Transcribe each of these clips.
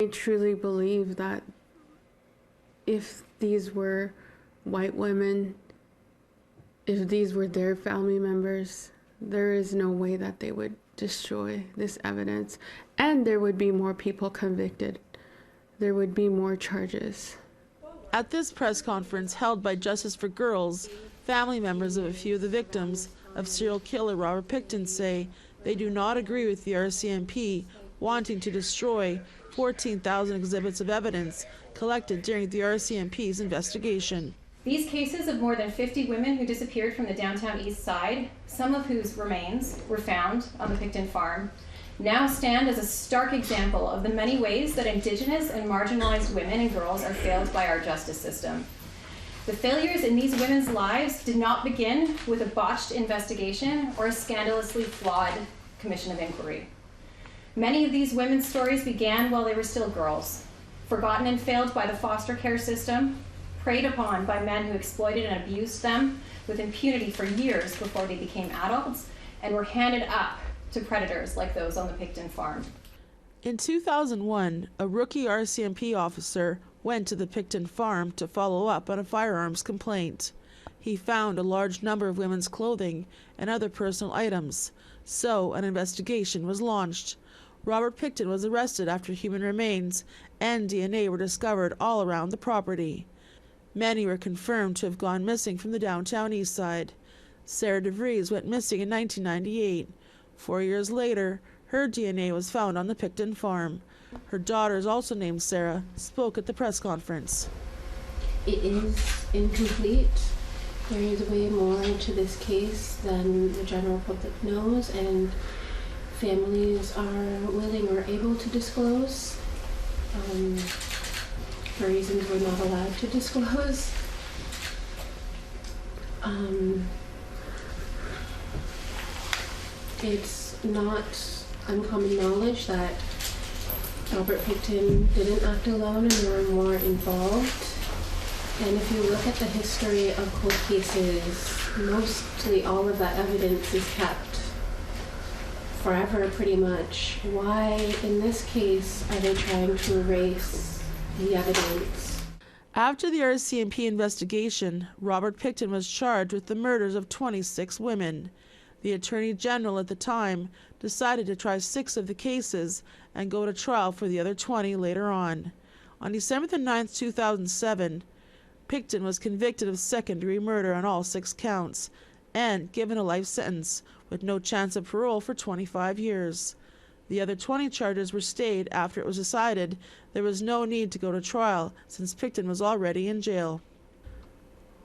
I truly believe that if these were white women, if these were their family members, there is no way that they would destroy this evidence, and there would be more people convicted. There would be more charges. At this press conference held by Justice for Girls, family members of a few of the victims of serial killer Robert Pickton say they do not agree with the RCMP wanting to destroy 14,000 exhibits of evidence collected during the RCMP's investigation. These cases of more than 50 women who disappeared from the downtown east side, some of whose remains were found on the Pickton farm, now stand as a stark example of the many ways that Indigenous and marginalized women and girls are failed by our justice system. The failures in these women's lives did not begin with a botched investigation or a scandalously flawed commission of inquiry. Many of these women's stories began while they were still girls, forgotten and failed by the foster care system, preyed upon by men who exploited and abused them with impunity for years before they became adults, and were handed up to predators like those on the Pickton farm. In 2001, a rookie RCMP officer went to the Pickton farm to follow up on a firearms complaint. He found a large number of women's clothing and other personal items, so an investigation was launched. Robert Pickton was arrested after human remains and DNA were discovered all around the property. Many were confirmed to have gone missing from the downtown east side. Sarah DeVries went missing in 1998. 4 years later, her DNA was found on the Pickton farm. Her daughters, also named Sarah, spoke at the press conference. It is incomplete. There is way more to this case than the general public knows, and families are willing or able to disclose for reasons we're not allowed to disclose. It's not uncommon knowledge that Robert Pickton didn't act alone and there were more involved. And if you look at the history of cold cases, mostly all of that evidence is kept forever, pretty much. Why, in this case, are they trying to erase the evidence? After the RCMP investigation, Robert Pickton was charged with the murders of 26 women. The Attorney General at the time decided to try 6 of the cases and go to trial for the other 20 later on. On December 9, 2007, Pickton was convicted of second-degree murder on all 6 counts and given a life sentence with no chance of parole for 25 years. The other 20 charges were stayed after it was decided there was no need to go to trial since Pickton was already in jail.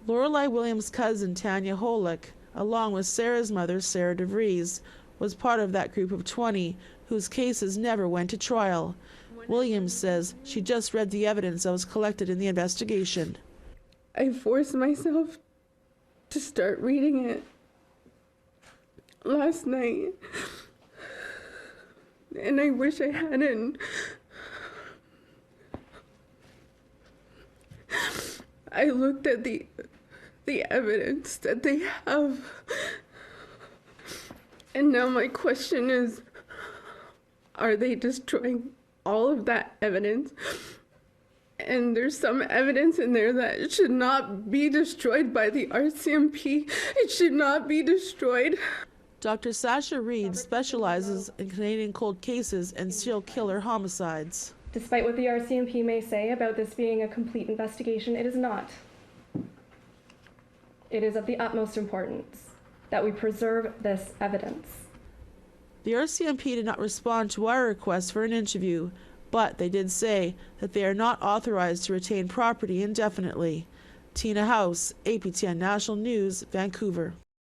Lorelei Williams' cousin Tanya Holyk, along with Sarah's mother, Sarah DeVries, was part of that group of 20 whose cases never went to trial. Williams says she just read the evidence that was collected in the investigation. I forced myself to start reading it last night, and I wish I hadn't. I looked at the evidence that they have, and now my question is, are they destroying all of that evidence? And there's some evidence in there that should not be destroyed by the RCMP. It should not be destroyed. Dr. Sasha Reed specializes in Canadian cold cases and serial killer homicides. Despite what the RCMP may say about this being a complete investigation, it is not. It is of the utmost importance that we preserve this evidence. The RCMP did not respond to our request for an interview, but they did say that they are not authorized to retain property indefinitely. Tina House, APTN National News, Vancouver.